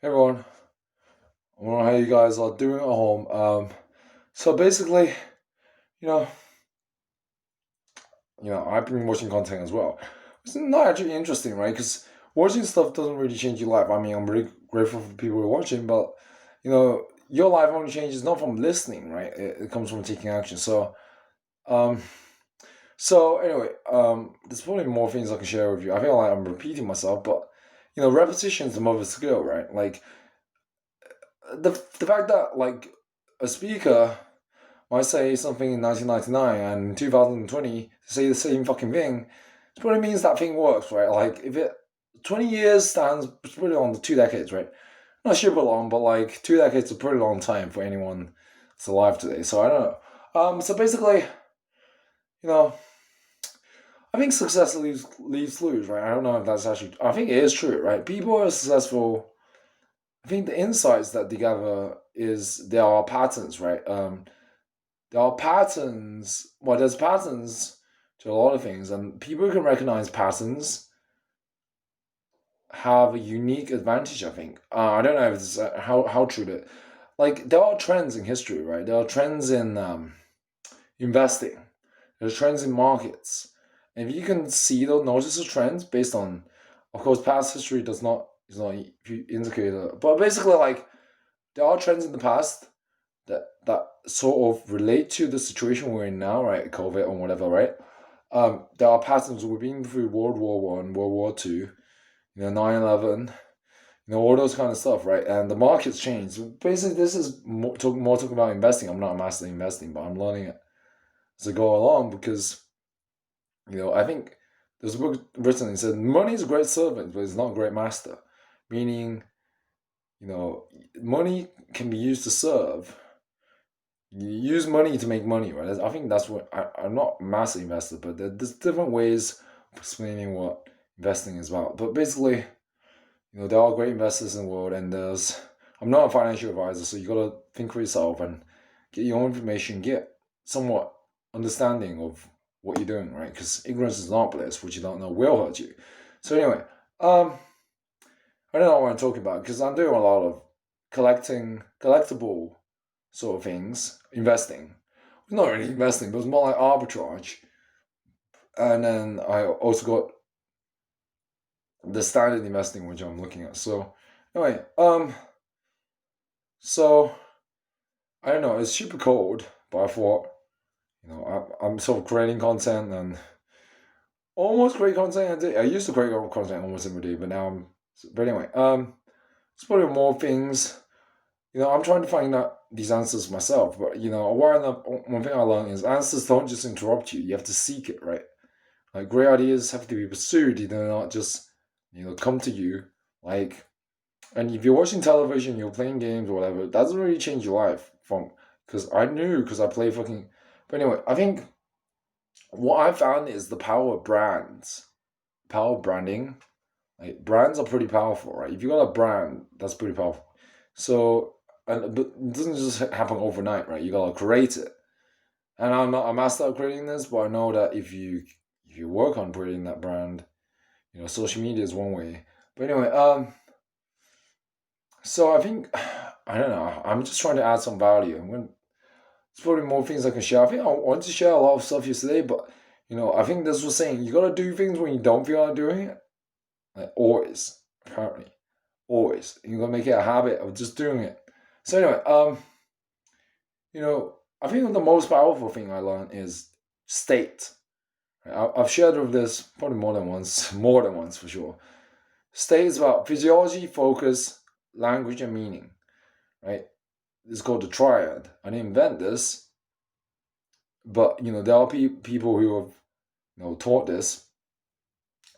Hey everyone, I don't know how you guys are doing at home. So basically, you know, I've been watching content as well. It's not actually interesting, right? Because watching stuff doesn't really change your life. I mean, I'm really grateful for people who are watching, but your life only changes not from listening, right? It comes from taking action. Um, so anyway, there's probably more things I can share with you. I feel like I'm repeating myself, but repetition is the mother skill, right? Like the fact that like a speaker might say something in 1999 and in 2020 say the same fucking thing, it probably means that thing works, right? Like if it 20 years stands pretty long, 2 decades, right? Not super long, but like 2 decades is a pretty long time for anyone that's alive today. So I don't know. So basically, you know, I think success leaves clues, right? I don't know if that's actually. I think it is true, right? People are successful. I think the insights that they gather is there are patterns, right? There are patterns. Well, there's patterns to a lot of things, and people who can recognize patterns have a unique advantage. I think. I don't know if it's how true that. Like there are trends in history, right? There are trends in investing. There's trends in markets. And if you can see those notice the trends based on, of course, past history does not is not indicator, but basically like there are trends in the past that sort of relate to the situation we're in now, right? COVID or whatever, right? There are patterns we've been through World War One, World War Two, 9/11, all those kind of stuff, right? And the markets change. Basically, this is more talking about investing. I'm not a master investing, but I'm learning it as I go along because I think there's a book written and said money is a great servant, but it's not a great master. Meaning, money can be used to serve. You use money to make money, right? I think that's what I'm not a massive investor, but there's different ways of explaining what investing is about. But basically, there are great investors in the world, and I'm not a financial advisor, so you gotta think for yourself and get your own information, get somewhat understanding of what you're doing, right? Because ignorance is not bliss, which you don't know will hurt you. So anyway, I don't know what I'm talking about because I'm doing a lot of collectible sort of things, investing. Not really investing, but it's more like arbitrage. And then I also got the standard investing, which I'm looking at. So anyway, so I don't know. It's super cold, but I thought, I'm sort of creating content and almost create content. I used to create content almost every day, but now I'm. But anyway, it's probably more things. I'm trying to find out these answers myself. But one thing I learned is answers don't just interrupt you. You have to seek it, right? Like great ideas have to be pursued. They're not just come to you. Like, and if you're watching television, you're playing games or whatever, it doesn't really change your life. From because I play fucking. But anyway, I think what I found is the power of brands, power of branding. Like brands are pretty powerful, right? If you got a brand, that's pretty powerful. So, but it doesn't just happen overnight, right? You gotta create it. And I'm not a master at creating this, but I know that if you work on creating that brand, social media is one way. But anyway, so I think I don't know. I'm just trying to add some value. There's probably more things I can share. I think I wanted to share a lot of stuff yesterday, but I think this was saying you gotta do things when you don't feel like doing it. Like always, apparently, always. And you gotta make it a habit of just doing it. So anyway, I think the most powerful thing I learned is state. I've shared with this probably more than once, more than once for sure. State is about physiology, focus, language, and meaning, right? It's called the triad. I didn't invent this, but there are people who have taught this,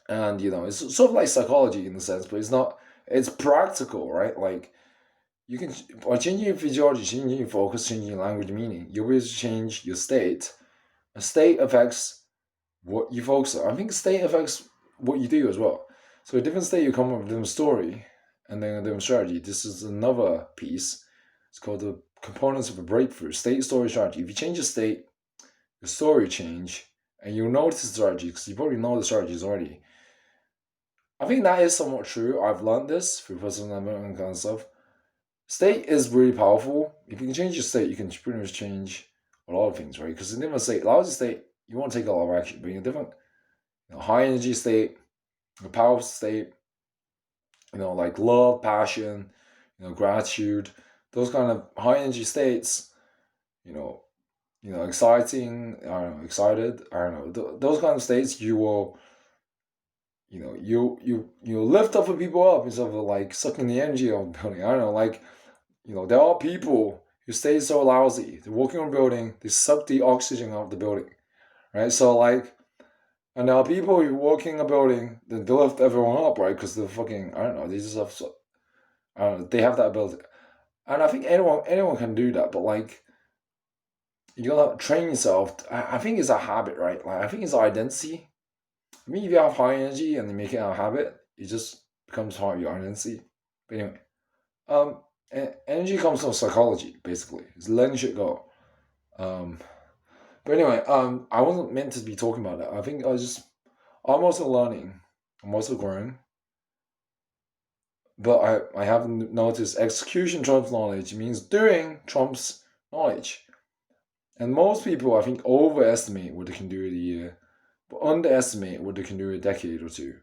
and it's sort of like psychology in a sense, but it's not. It's practical, right? Like you can by changing your physiology, changing your focus, changing your language, meaning you'll be able to change your state. A state affects what you focus on. I think state affects what you do as well. So a different state, you come up with a different story, and then a different strategy. This is another piece. It's called the components of a breakthrough. State, story, strategy. If you change your state, your story change, and you'll notice the strategy because you probably know the strategies already. I think that is somewhat true. I've learned this through personal development and kind of stuff. State is really powerful. If you can change your state, you can pretty much change a lot of things, right? Because in different state, lousy state, you want to take a lot of action, but in a different, high energy state, a powerful state, like love, passion, gratitude, those kind of high energy states, you know, exciting, I don't know, excited, I don't know, those kind of states, you will, you lift other people up instead of like sucking the energy of the building. I don't know, like, there are people who stay so lousy. They're walking on building, they suck the oxygen out of the building, right? So like, and there are people who walk in a building, then they lift everyone up, right? Because they're fucking, I don't know, they just have, I don't know, they have that ability. And I think anyone can do that, but like, you gotta train yourself. I think it's a habit, right? Like, I think it's identity. I mean, if you have high energy and you make it a habit, it just becomes part of your identity. But anyway, um, energy comes from psychology, basically. It's letting shit go. Um, but anyway, I wasn't meant to be talking about that. I think I'm also learning. I'm also growing. But I haven't noticed execution trumps knowledge means doing trumps knowledge. And most people, I think, overestimate what they can do in a year, but underestimate what they can do in a decade or two.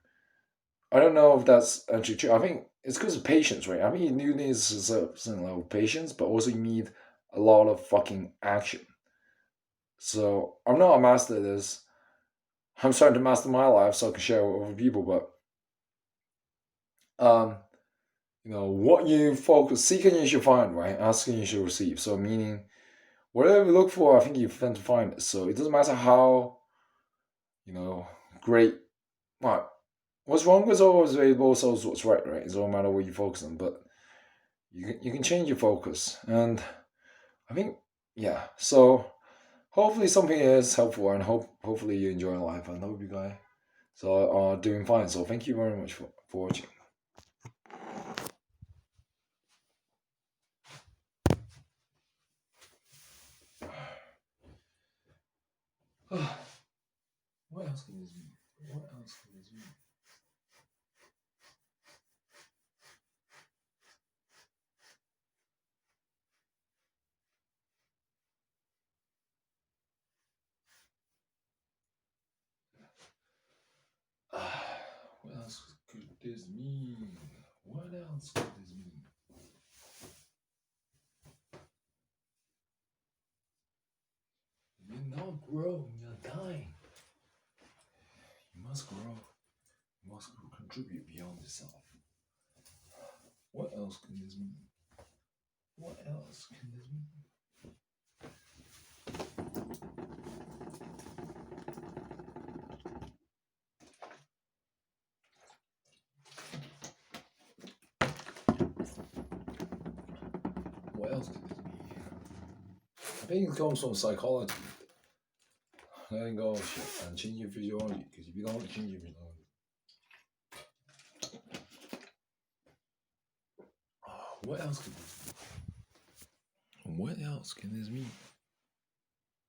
I don't know if that's actually true. I think it's because of patience, right? I mean, you need a certain level of patience, but also you need a lot of fucking action. So I'm not a master at this. I'm starting to master my life so I can share it with other people. But um, what you focus, seeking you should find, right? Asking you should receive. So meaning, whatever you look for, I think you tend to find it. So it doesn't matter how you know great. Well, what's wrong is always available. So is what's right, right? It doesn't matter what you focus on, but you can change your focus. And I think, yeah. So hopefully something is helpful, and hopefully you enjoy life. And hope you guys are doing fine. So thank you very much for watching. What else can this mean? What else can this mean? What else could this mean? What else could this mean? You're not growing, you're dying. You must grow. You must contribute beyond yourself. What else can this mean? What else can this mean? What else can this mean? I think it comes from psychology. Letting go of shit and change your physiology. Because if you don't change your physiology, what else can this mean? What else can this mean?